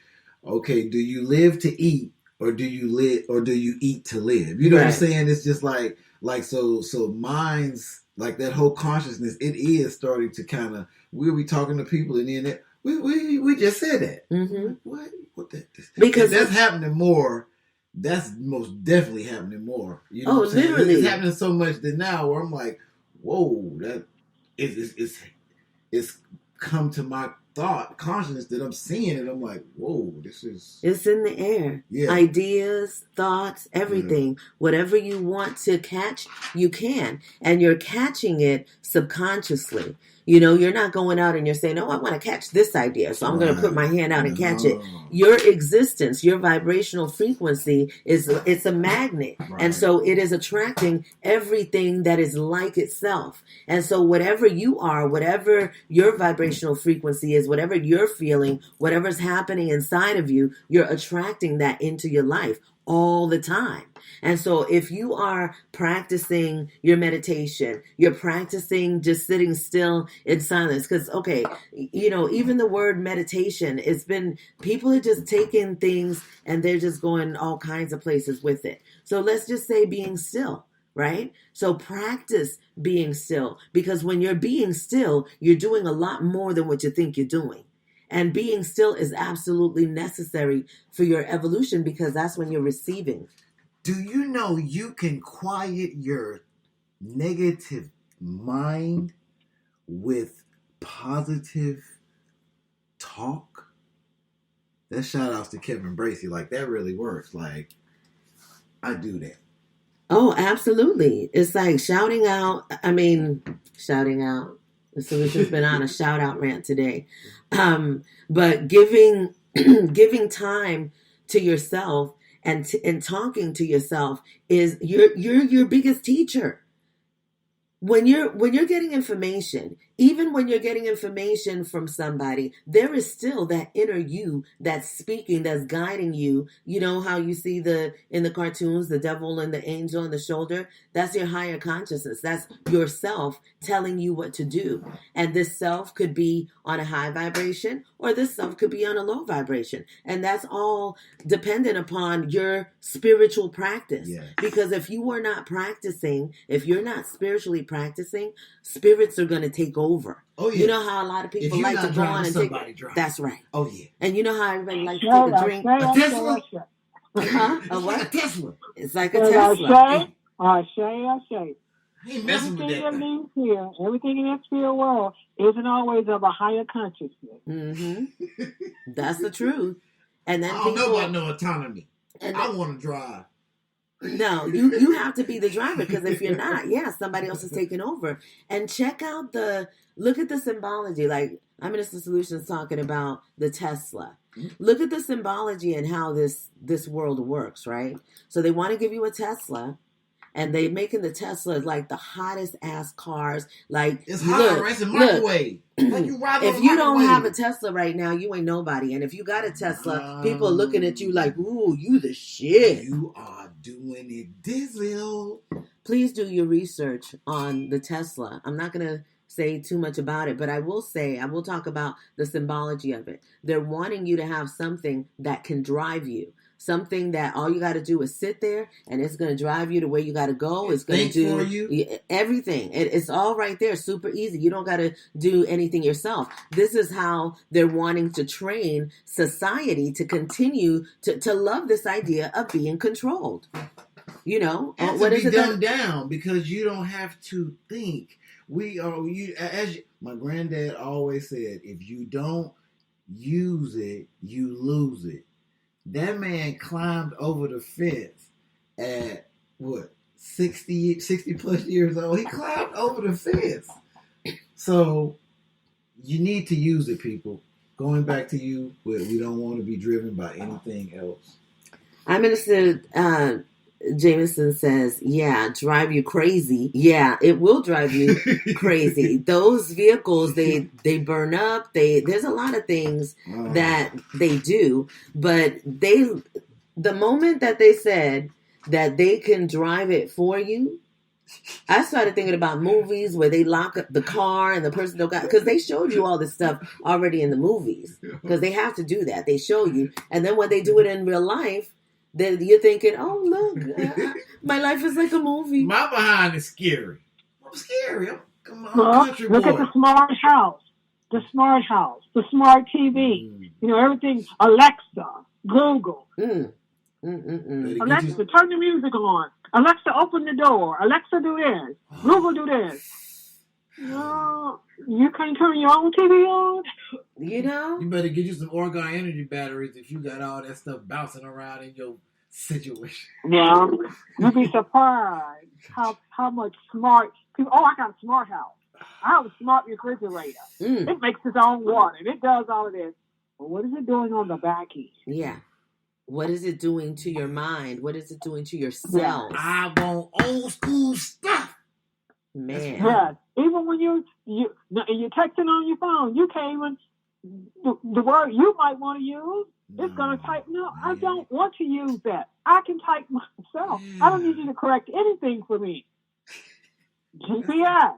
okay, do you live to eat or do you eat to live? You know what I'm saying? It's just like so mine's like that whole consciousness. It is starting to kind of we'll be talking to people and then we just said that. Mm-hmm. What that? Because that's happening more. That's most definitely happening more. You know, literally, it's happening so much that now where I'm like, whoa, that it's come to my thought consciousness that I'm seeing it. I'm like, whoa, it's in the air. Yeah. Ideas, thoughts, everything. Yeah. Whatever you want to catch, you can, and you're catching it subconsciously. You know, you're not going out and you're saying, oh, I want to catch this idea, so I'm going to put my hand out and catch it. Your existence, your vibrational frequency it's a magnet. Right. And so it is attracting everything that is like itself. And so whatever you are, whatever your vibrational frequency is, whatever you're feeling, whatever's happening inside of you, you're attracting that into your life all the time. And so if you are practicing your meditation, you're practicing just sitting still in silence, because, okay, you know, even the word meditation, people are just taking things and they're just going all kinds of places with it. So let's just say being still. Right? So practice being still, because when you're being still, you're doing a lot more than what you think you're doing. And being still is absolutely necessary for your evolution, because that's when you're receiving. Do you know you can quiet your negative mind with positive talk? That shout outs to Kevin Bracey. Like, that really works. Like, I do that. Oh, absolutely. It's like shouting out. The solution's been on a shout out rant today. But giving time to yourself and talking to yourself is your biggest teacher. When you're getting information, even when you're getting information from somebody, there is still that inner you that's speaking, that's guiding you. You know how you see in the cartoons, the devil and the angel on the shoulder? That's your higher consciousness. That's yourself telling you what to do. And this self could be on a high vibration, or this self could be on a low vibration. And that's all dependent upon your spiritual practice. Yes. Because if you are not practicing, if you're not spiritually practicing, spirits are going to take over. Oh, yeah. You know how a lot of people like to go on and take... That's right. Oh, yeah. And you know how everybody likes to take a drink? A Tesla? A what? A Tesla. It's like a Tesla. I say. Everything that leaves here, everything in that spirit world, isn't always of a higher consciousness. Mm-hmm. That's the truth. And then I don't know about no autonomy. And I want to drive. No, you have to be the driver, because if you're not, somebody else is taking over. And check out look at the symbology. Like, Minister Solutions talking about the Tesla. Look at the symbology and how this world works, right? So they want to give you a Tesla, and they making the Tesla like the hottest ass cars. Like, it's hot, it's a microwave. Like if you don't have a Tesla right now, you ain't nobody. And if you got a Tesla, people are looking at you like, ooh, you the shit. You are doing it, Dizzle. Please do your research on the Tesla. I'm not going to say too much about it, but I will talk about the symbology of it. They're wanting you to have something that can drive you. Something that all you got to do is sit there, and it's going to drive you to where you got to go. It's going to do for you. Everything. It's all right there. Super easy. You don't got to do anything yourself. This is how they're wanting to train society to continue to love this idea of being controlled. You know, and what is it? Dumbed down, because you don't have to think. As my granddad always said, if you don't use it, you lose it. That man climbed over the fence at what 60 plus years old. He climbed over the fence. So you need to use it, people. Going back to you, we don't want to be driven by anything else. I'm Minister Jameson says, yeah, drive you crazy. Yeah, it will drive you crazy. Those vehicles, they burn up. There's a lot of things that they do, but the moment that they said that they can drive it for you, I started thinking about movies where they lock up the car and the person don't got, because they showed you all this stuff already in the movies, because they have to do that. They show you, and then when they do it in real life, then you're thinking, oh look, my life is like a movie. My behind is scary. I'm scary. I'm a country boy. Look at the smart house, the smart TV. You know, everything. Alexa, Google. Alexa, turn the music on. Alexa, open the door. Alexa, do this. Google, do this. No, you can't turn your own TV on. You know? You better get you some Oregon Energy batteries if you got all that stuff bouncing around in your situation. Yeah. You'd be surprised how much smart people. Oh, I got a smart house. I have a smart refrigerator. It makes its own water. And it does all of this. But what is it doing on the back end? Yeah. What is it doing to your mind? What is it doing to your cells? I want old school stuff. Man. Yes. Even when you're texting on your phone, you can't even, the word you might want to use, it's going to type. No, I don't want to use that. I can type myself. I don't need you to correct anything for me. GPS.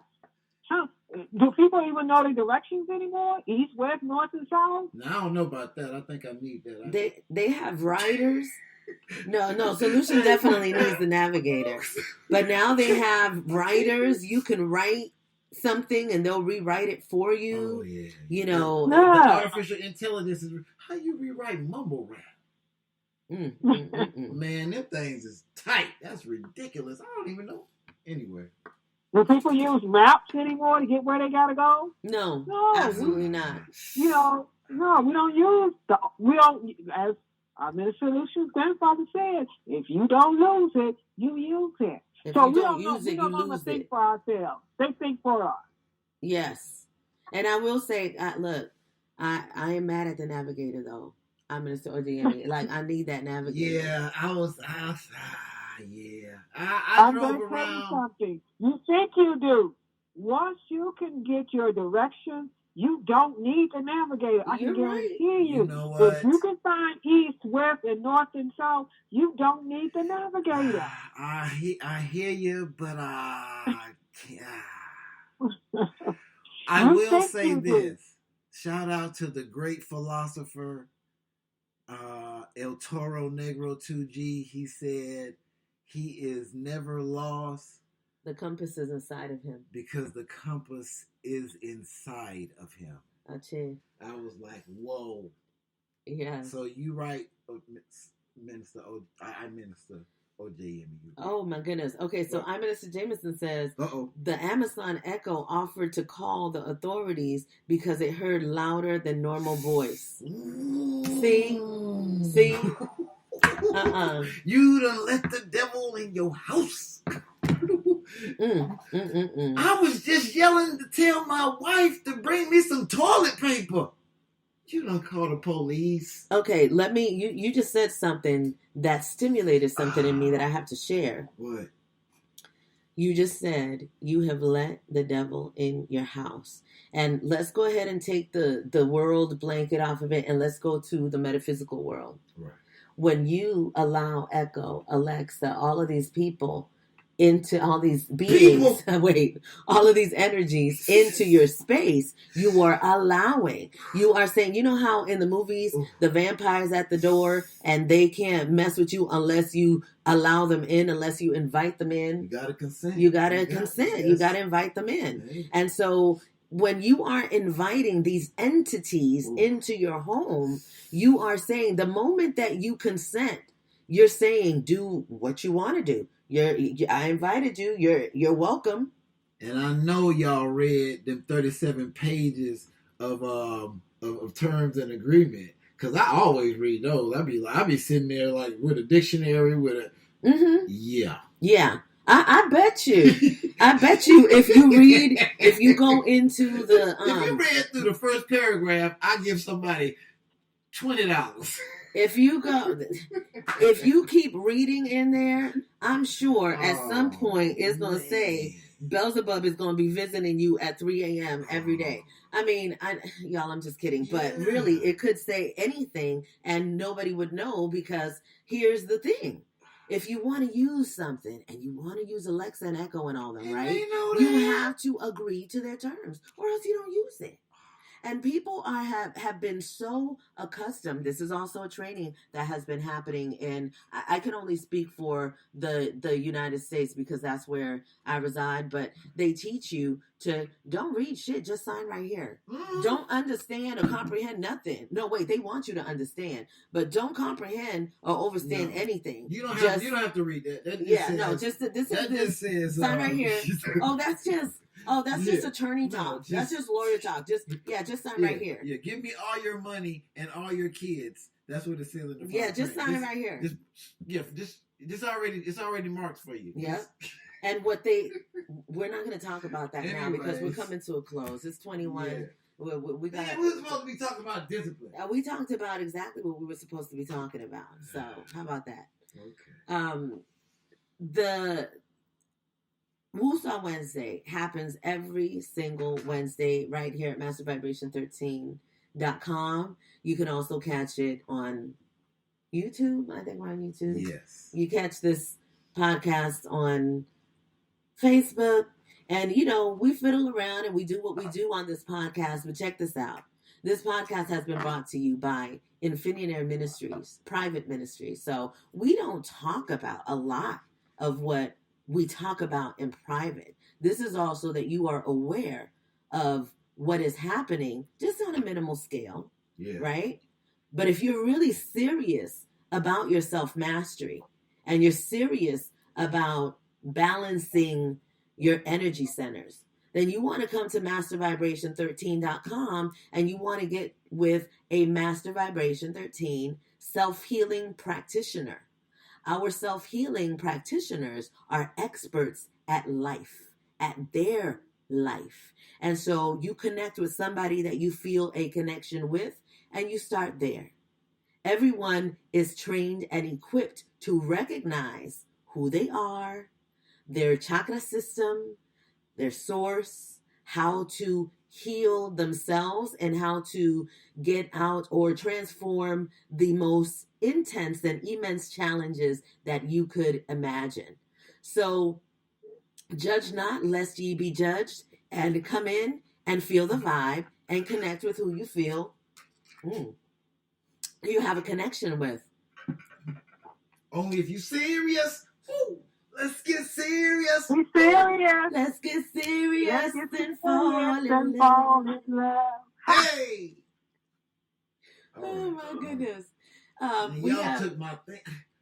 Do people even know the directions anymore? East, west, north, and south? No, I don't know about that. I think I need that. They have riders. No. Solution definitely needs the navigator. But now they have writers. You can write something and they'll rewrite it for you. Oh, yeah. You know. The artificial intelligence is how you rewrite mumble rap. Man, them things is tight. That's ridiculous. I don't even know. Anyway. Do people use maps anymore to get where they gotta go? No, absolutely not. You know, no, we don't, as our Minister Lucian's grandfather said, if you don't use it, you use it. If so you don't use it, we don't you lose think it. for ourselves. They think for us. Yes. And I will say, look, I am mad at the navigator though. I'm Minister OGM. Like, I need that navigator. Yeah, I I'm drove going to tell you around. something. You think you do. Once you can get your directions, you don't need the navigator. I can guarantee you. You know what? If you can find east, west, and north and south, you don't need the navigator. I hear you, but I will say this. Shout out to the great philosopher El Toro Negro 2G. He said he is never lost. The compass is inside of him. Because the compass is inside of him. Achoo. I was like, whoa. Yeah. So you right, Minister OJM. Oh my goodness. Okay, so I Minister Jameson says the Amazon Echo offered to call the authorities because it heard louder than normal voice. See? You done let the devil in your house. I was just yelling to tell my wife to bring me some toilet paper. You don't call the police. Okay, you just said something that stimulated something in me that I have to share. What? You just said you have let the devil in your house. And let's go ahead and take the world blanket off of it and let's go to the metaphysical world. Right. When you allow Echo, Alexa, all of these people into all these beings, all of these energies into your space, you are allowing. You are saying, you know how in the movies, the vampires at the door and they can't mess with you unless you allow them in, unless you invite them in. You gotta consent. You gotta invite them in. Hey. And so when you are inviting these entities into your home, you are saying the moment that you consent, you're saying do what you want to do. I invited you. You're welcome. And I know y'all read them 37 pages of terms and agreement. Cause I always read those. I be sitting there like with a dictionary with a yeah. I bet you. I bet you if you go into the if you read through the first paragraph, I give somebody $20. If you keep reading in there, I'm sure at some point it's going to say Beelzebub is going to be visiting you at 3 a.m. every day. I mean, y'all, I'm just kidding. But really, it could say anything and nobody would know, because here's the thing. If you want to use something and you want to use Alexa and Echo and all them, right? You have to agree to their terms or else you don't use it. And people have been so accustomed. This is also a training that has been happening I can only speak for the United States because that's where I reside, but they teach you to don't read shit, just sign right here. Don't understand or comprehend nothing. No, wait, they want you to understand, but don't comprehend or understand anything. You don't have to read that. Says, sign right here. That's just attorney talk. That's just lawyer talk. Just sign right here. Yeah, give me all your money and all your kids. That's what it says in the just sign right here. It's already marked for you. Yeah. And we're not going to talk about that now because we're coming to a close. It's 21. Yeah. We got. We're supposed to be talking about discipline. We talked about exactly what we were supposed to be talking about. So how about that? Okay. The Woosah Wednesday happens every single Wednesday right here at mastervibration13.com. You can also catch it on YouTube. I think we're on YouTube. Yes. You catch this podcast on Facebook. And, we fiddle around and we do what we do on this podcast. But check this out. This podcast has been brought to you by Infinionaire Ministries, private ministry. So we don't talk about a lot of what we talk about in private. This is also that you are aware of what is happening just on a minimal scale, right? But if you're really serious about your self-mastery and you're serious about balancing your energy centers, then you want to come to mastervibration13.com and you want to get with a Master Vibration 13 self-healing practitioner. Our self-healing practitioners are experts at life, at their life. And so you connect with somebody that you feel a connection with, and you start there. Everyone is trained and equipped to recognize who they are, their chakra system, their source, how to heal themselves, and how to get out or transform the most intense and immense challenges that you could imagine. So judge not lest ye be judged, and come in and feel the vibe and connect with who you feel you have a connection with. Only if you're serious. Let's get serious. Be serious. Let's get serious and fall in love. Hey! Oh my goodness. Y'all took my thing.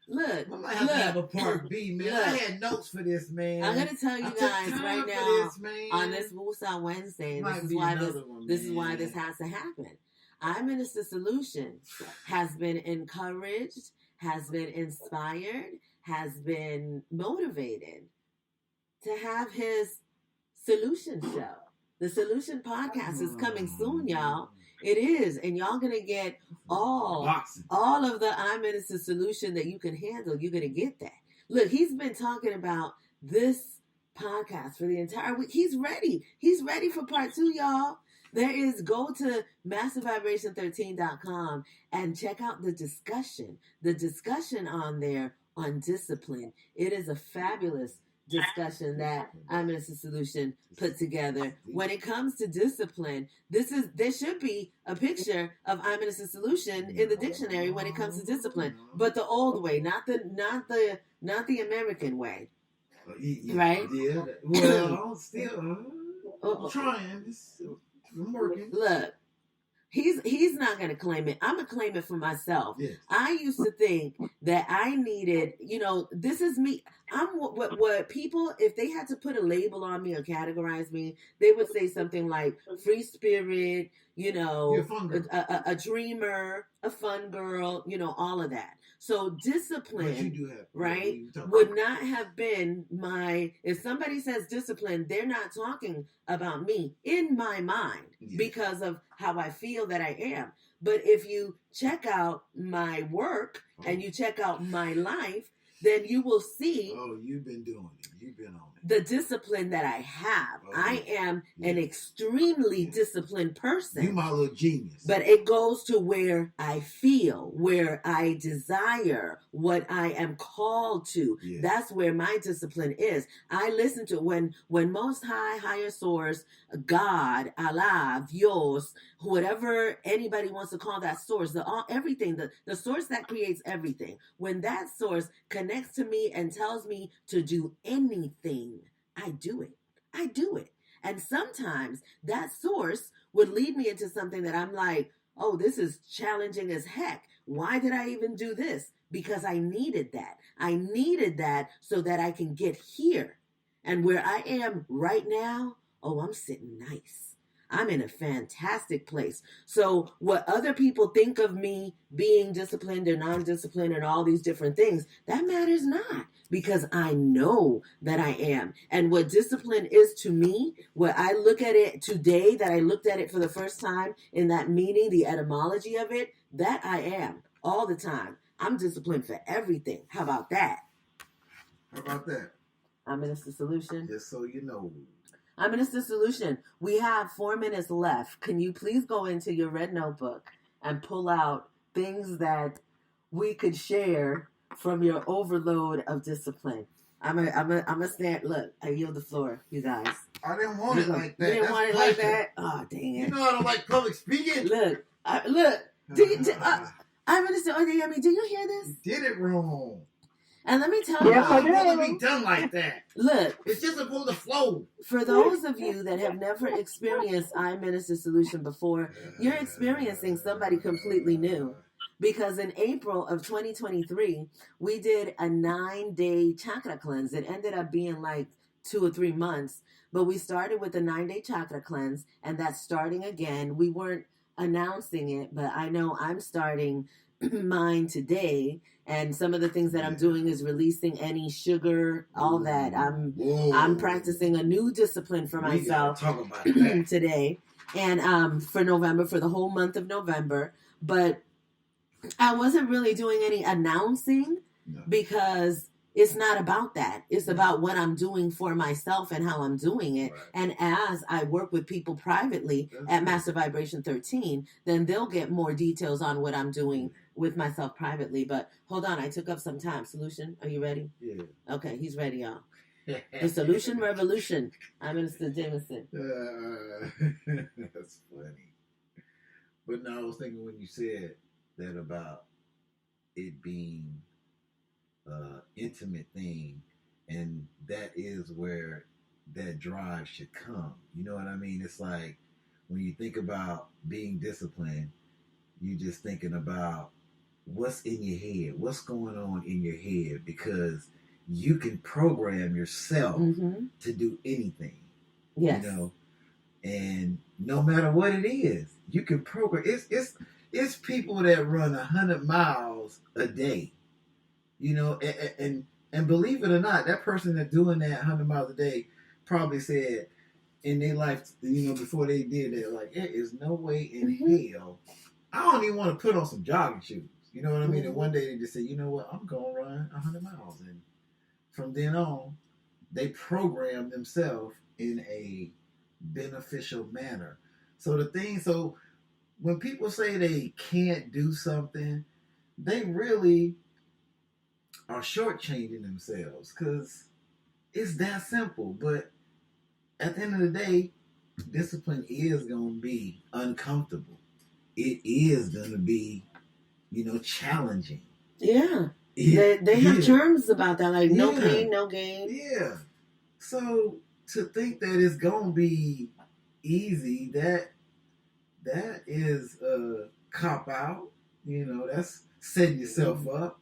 Look, I might have to have a part B, man. I had notes for this, man. I'm gonna tell you guys right now on this Woosah Wednesday. This is why this has to happen. Our Minister Solution has been encouraged, has been inspired, has been motivated to have his solution show. The Solution Podcast is coming soon, y'all. It is, and y'all gonna get all of the I'm Minister Solution that you can handle. You're gonna get that. Look, he's been talking about this podcast for the entire week. He's ready. He's ready for part 2, y'all. Go to mastervibration13.com and check out the discussion on there on discipline. It is a fabulous discussion that I'm Minister Solution put together. When it comes to discipline, there should be a picture of I'm Minister Solution in the dictionary when it comes to discipline, but the old way, not the American way. Right? Yeah. Well, I'm still trying. I'm working. Look, He's not going to claim it. I'm going to claim it for myself. Yes. I used to think that I needed, this is me. I'm what people, if they had to put a label on me or categorize me, they would say something like free spirit, You're a fun girl. a dreamer, a fun girl, all of that. So discipline, But you do have, right, would not have been if somebody says discipline, they're not talking about me in my mind because of how I feel that I am. But if you check out my work and you check out my life, then you will see. Oh, you've been doing it. You've been on it. The discipline that I have. I am an extremely disciplined person. You my little genius. But it goes to where I feel, where I desire, what I am called to. Yes. That's where my discipline is. I listen to when Most High, higher source, God, Allah, Dios, whatever anybody wants to call that source, everything, the source that creates everything. When that source connects to me and tells me to do anything, I do it. I do it. And sometimes that source would lead me into something that I'm like, oh, this is challenging as heck. Why did I even do this? Because I needed that. I needed that so that I can get here. And where I am right now, I'm sitting nice. I'm in a fantastic place. So what other people think of me being disciplined or non-disciplined and all these different things, that matters not, because I know that I am. And what discipline is to me, what I look at it today, that I looked at it for the first time in that meeting, the etymology of it, that I am all the time. I'm disciplined for everything. How about that? How about that? I'm Minister Solution. Just so you know. I'm Minister Solution. We have 4 minutes left. Can you please go into your red notebook and pull out things that we could share from your overload of discipline? I'm a stand. Look, I yield the floor, you guys. I didn't want it like that. You didn't want it like that? Oh, dang it. You know I don't like public speaking. Look. I'm Minister Oyeyemi. Do you hear this? You did it wrong. And let me tell you, Yes, I It's supposed to do. be done like that. Look, It's just supposed to flow. for those of you that have never experienced I Minister Solution before, you're experiencing somebody completely new. Because in April of 2023, we did a 9-day chakra cleanse. It ended up being like 2 or 3 months, but we started with a 9-day chakra cleanse, and that's starting again. We weren't announcing it, but I know I'm starting mine today, and some of the things that I'm doing is releasing any sugar, all that. I'm practicing a new discipline for myself Talk about that today, and for November, for the whole month of November. But I wasn't really doing any announcing because it's not about that. It's about what I'm doing for myself and how I'm doing it. Right. And as I work with people privately at Master Vibration 13, then they'll get more details on what I'm doing with myself privately. But hold on, I took up some time. Solution, are you ready? Yeah. Okay, he's ready, y'all. The Solution Revolution. I'm Minister Jameson. That's funny. But no, I was thinking when you said that about it being intimate thing, and that is where that drive should come. You know what I mean? It's like when you think about being disciplined, you just thinking about what's in your head, what's going on in your head, because you can program yourself to do anything. Yes. You know, and no matter what it is, you can program. It's people that run 100 miles a day. You know, and believe it or not, that person that's doing that 100 miles a day probably said in their life, you know, before they did that, like, there is no way in hell I don't even want to put on some jogging shoes. You know what I mean? And one day they just said, you know what, I'm going to run 100 miles. And from then on, they program themselves in a beneficial manner. So when people say they can't do something, they really are shortchanging themselves, because it's that simple. But at the end of the day, discipline is going to be uncomfortable. It is going to be, you know, challenging. Yeah. They have terms about that, like no pain, no gain. Yeah. So to think that it's going to be easy, that is a cop out. You know, that's setting yourself up.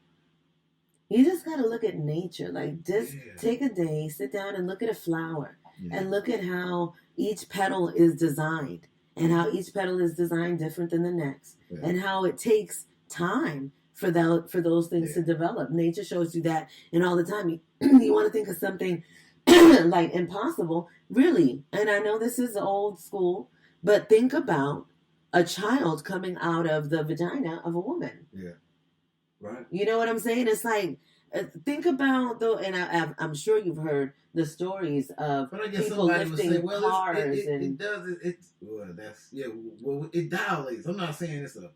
You just got to look at nature. Like, just take a day, sit down and look at a flower and look at how each petal is designed and how each petal is designed different than the next and how it takes time for those things to develop. Nature shows you that, and all the time you want to think of something like impossible, really. And I know this is old school, but think about a child coming out of the vagina of a woman. Yeah. Right. You know what I'm saying? It's like, think about and I'm sure you've heard the stories of people lifting cars it dilates. I'm not saying it's a,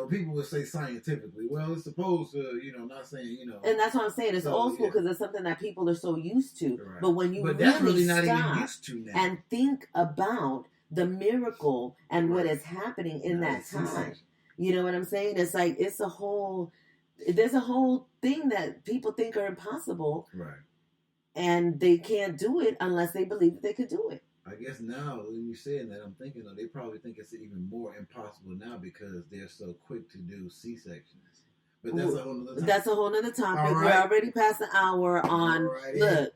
people would say scientifically, well, it's supposed to, I'm not saying, And that's what I'm saying. It's old school because it's something that people are so used to. Right. But when you that's really not stop even used to now and think about the miracle and what is happening in that time, you know what I'm saying? It's like, there's a whole thing that people think are impossible. Right. And they can't do it unless they believe that they could do it. I guess now, when you're saying that, I'm thinking, they probably think it's even more impossible now because they're so quick to do C-sections. But that's a whole other topic. That's a whole other topic. Right. We're already past the hour on, look,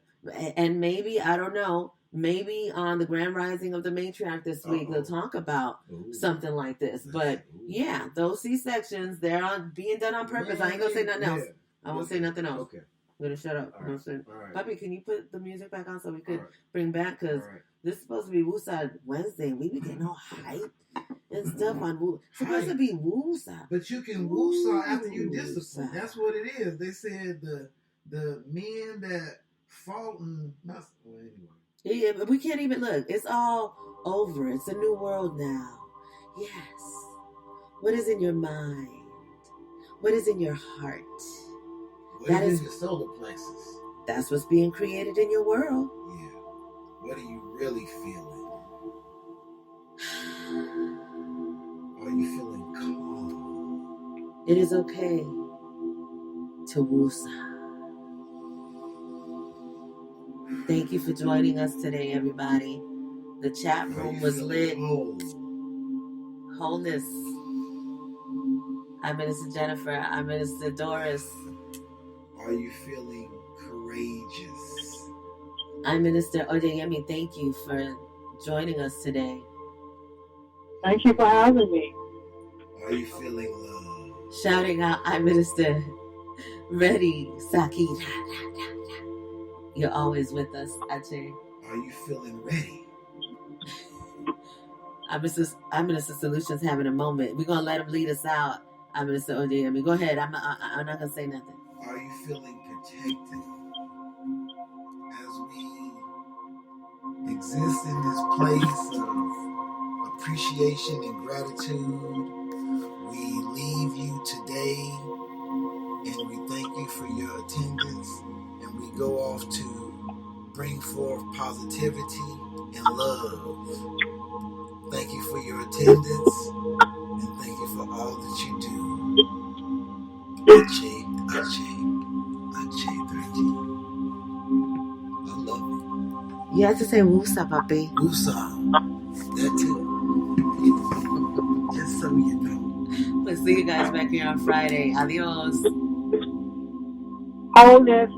and maybe, I don't know, maybe on the Grand Rising of the Matriarch this week, they'll talk about something like this. But, yeah, those C-sections, they're being done on purpose. Man, I ain't going to say nothing else. I won't say nothing else. Okay. I'm going to shut up. All right. Puppy, can you put the music back on so we could bring back? Because this is supposed to be Woosah Wednesday. We be getting all hype and stuff on Woosah. It's supposed to be Woosah. But you can Woosah after you discipline. That's what it is. They said the men that fought and not anyway. Yeah, but we can't even look. It's all over. It's a new world now. Yes. What is in your mind? What is in your heart? What is in your solar plexus? That's what's being created in your world. Yeah. What are you really feeling? Are you feeling calm? It is okay to Woosah. Thank you for joining us today, everybody. The chat room was lit. Wholeness. I'm Minister Jennifer. I'm Minister Doris. Are you feeling courageous? I'm Minister Odeyemi. Thank you for joining us today. Thank you for having me. Are you feeling love? Shouting out, I'm Minister Ready Saki. You're always with us, Ache. Are you feeling ready? I'm Minister Solutions having a moment. We're going to let him lead us out. I'm Minister Odeyemi. Go ahead. I'm not going to say nothing. Are you feeling protected? As we exist in this place of appreciation and gratitude, we leave you today and we thank you for your attendance, and we go off to bring forth positivity and love. Thank you for your attendance and thank you for all that you do. Ache 13. I love you. You have to say Woosah, papi. Woosah. That too. Just so you know. We'll see you guys back here on Friday. Adios. Wholeness.